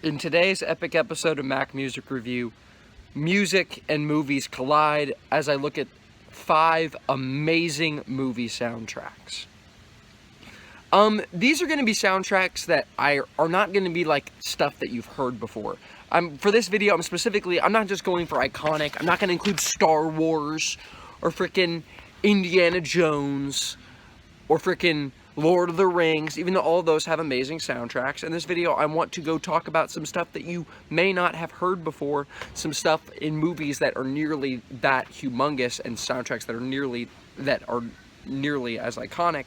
In today's epic episode of Mac Music Review, music and movies collide as I look at 5 amazing movie soundtracks. These are going to be soundtracks that are not going to be like stuff that you've heard before. For this video, I'm not just going for iconic. I'm not going to include Star Wars or frickin' Indiana Jones or frickin' Lord of the Rings, even though all of those have amazing soundtracks. In this video, I want to go talk about some stuff that you may not have heard before, some stuff in movies that are nearly that humongous, and soundtracks that are nearly as iconic,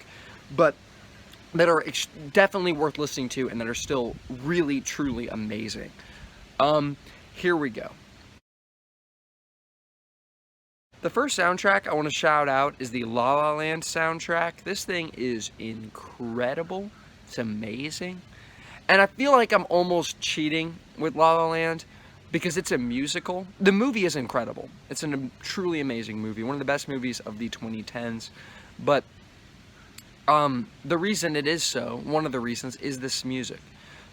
but that are definitely worth listening to and that are still really, truly amazing. Here we go. The first soundtrack I want to shout out is the La La Land soundtrack. This thing is incredible. It's amazing. And I feel like I'm almost cheating with La La Land because it's a musical. The movie is incredible. It's a truly amazing movie. One of the best movies of the 2010s. But the reason it is so, one of the reasons, is this music.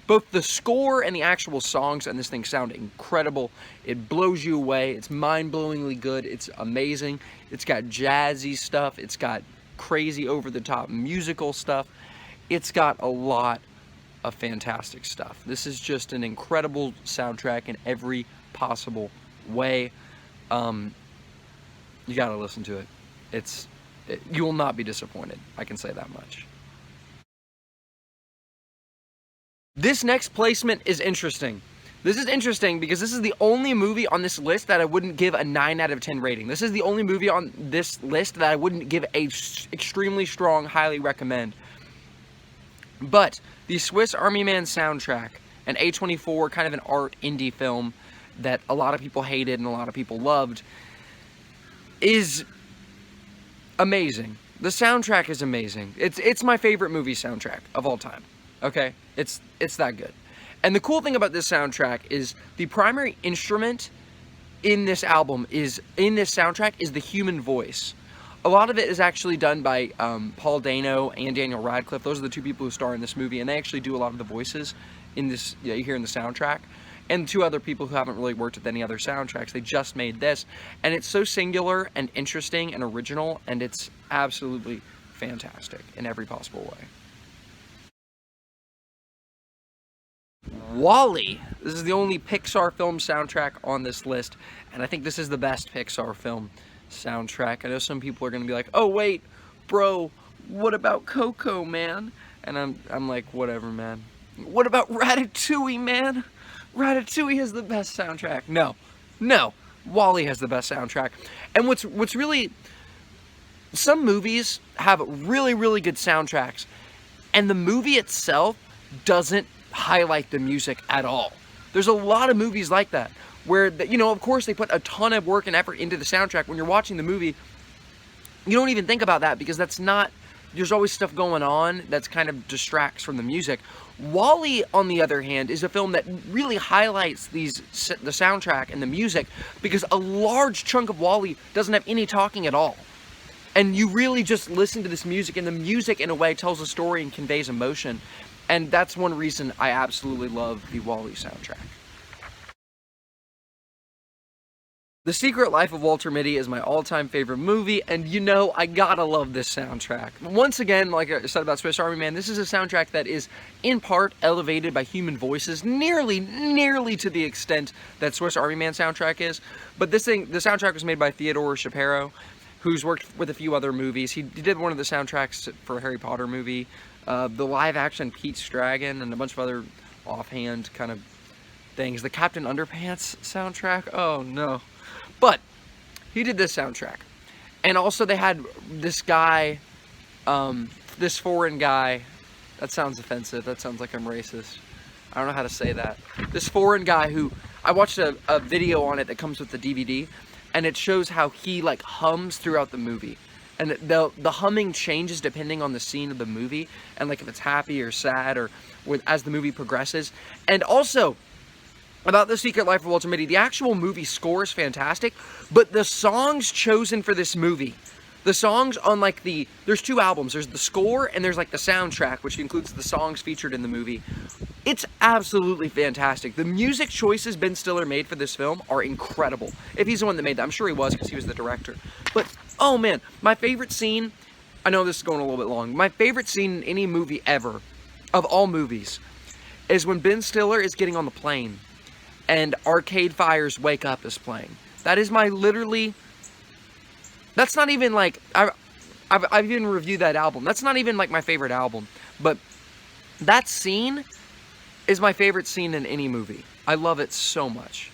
Both the score and the actual songs on this thing sound incredible. It blows you away. It's mind-blowingly good. It's amazing. It's got jazzy stuff. It's got crazy over-the-top musical stuff. It's got a lot of fantastic stuff. This is just an incredible soundtrack in every possible way. You gotta listen to it. You will not be disappointed. I can say that much. This next placement is interesting. This is interesting because this is the only movie on this list that I wouldn't give a 9 out of 10 rating. This is the only movie on this list that I wouldn't give a extremely strong, highly recommend. But the Swiss Army Man soundtrack, an A24 kind of an art indie film that a lot of people hated and a lot of people loved, is amazing. The soundtrack is amazing. It's my favorite movie soundtrack of all time. Okay? It's that good. And the cool thing about this soundtrack is the primary instrument in this soundtrack is the human voice. A lot of it is actually done by Paul Dano and Daniel Radcliffe. Those are the 2 people who star in this movie, and they actually do a lot of the voices in this, you hear in the soundtrack. And 2 other people who haven't really worked with any other soundtracks. They just made this. And it's so singular and interesting and original, and it's absolutely fantastic in every possible way. WALL-E. This is the only Pixar film soundtrack on this list, and I think this is the best Pixar film soundtrack. I know some people are going to be like, oh wait, bro, what about Coco, man? And I'm like, whatever, man. What about Ratatouille, man? Ratatouille has the best soundtrack. No, WALL-E has the best soundtrack. And what's really, some movies have really, really good soundtracks, and the movie itself doesn't highlight the music at all. There's a lot of movies like that, where, of course they put a ton of work and effort into the soundtrack. When you're watching the movie, you don't even think about that because there's always stuff going on that's kind of distracts from the music. WALL-E, on the other hand, is a film that really highlights the soundtrack and the music because a large chunk of WALL-E doesn't have any talking at all. And you really just listen to this music, and the music, in a way, tells a story and conveys emotion. And that's one reason I absolutely love the WALL-E soundtrack. The Secret Life of Walter Mitty is my all-time favorite movie, and I gotta love this soundtrack. Once again, like I said about Swiss Army Man, this is a soundtrack that is, in part, elevated by human voices, nearly to the extent that Swiss Army Man soundtrack is. But the soundtrack was made by Theodore Shapiro, who's worked with a few other movies. He did one of the soundtracks for a Harry Potter movie, the live-action Pete's Dragon, and a bunch of other offhand kind of things. The Captain Underpants soundtrack? Oh, no. But he did this soundtrack. And also they had this guy, this foreign guy. That sounds offensive. That sounds like I'm racist. I don't know how to say that. This foreign guy who, I watched a video on it that comes with the DVD, and it shows how he, like, hums throughout the movie. And the humming changes depending on the scene of the movie, and like if it's happy or sad, or as the movie progresses. And also, about The Secret Life of Walter Mitty, the actual movie score is fantastic, but the songs chosen for this movie, the songs on there's 2 albums, there's the score and there's like the soundtrack, which includes the songs featured in the movie. It's absolutely fantastic. The music choices Ben Stiller made for this film are incredible. If he's the one that made that, I'm sure he was because he was the director. But, oh man, my favorite scene, I know this is going a little bit long, my favorite scene in any movie ever, of all movies, is when Ben Stiller is getting on the plane and Arcade Fire's Wake Up is playing. That is my literally, that's not even like, I've even reviewed that album. That's not even like my favorite album. But that scene is my favorite scene in any movie. I love it so much.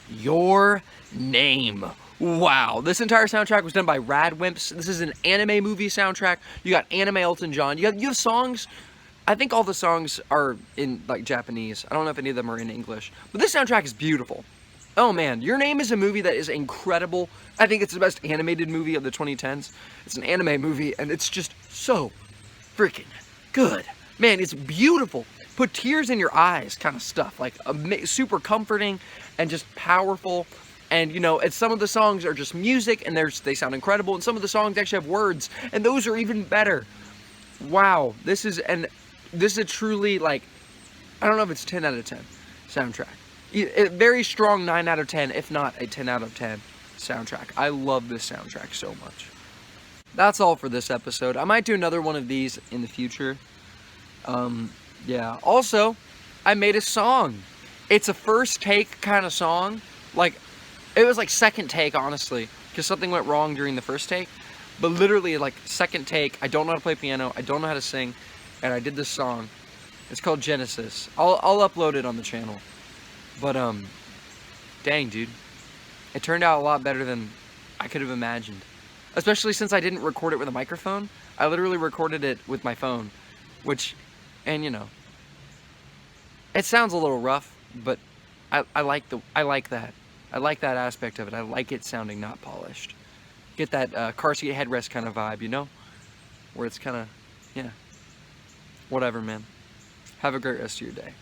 Your Name. Wow, this entire soundtrack was done by Radwimps. This is an anime movie soundtrack. You got anime Elton John. You have songs. I think all the songs are in like Japanese. I don't know if any of them are in English. But this soundtrack is beautiful. Oh man, Your Name is a movie that is incredible. I think it's the best animated movie of the 2010s. It's an anime movie and it's just so freaking good. Man, it's beautiful. Put tears in your eyes kind of stuff. Like super comforting and just powerful. And you know, some of the songs are just music and they sound incredible. And some of the songs actually have words and those are even better. Wow, this is a truly, like, I don't know if it's 10 out of 10 soundtrack. A very strong 9 out of 10, if not a 10 out of 10 soundtrack. I love this soundtrack so much. That's all for this episode. I might do another one of these in the future. Yeah. Also, I made a song. It's a first take kind of song. Like, it was like second take, honestly, because something went wrong during the first take. But literally, like, second take. I don't know how to play piano. I don't know how to sing. And I did this song. It's called Genesis. I'll upload it on the channel. But, dang, dude. It turned out a lot better than I could have imagined. Especially since I didn't record it with a microphone. I literally recorded it with my phone. Which, and you know, it sounds a little rough, but I like that. I like that aspect of it. I like it sounding not polished. Get that car seat headrest kind of vibe, you know? Where it's kind of, yeah. Whatever, man. Have a great rest of your day.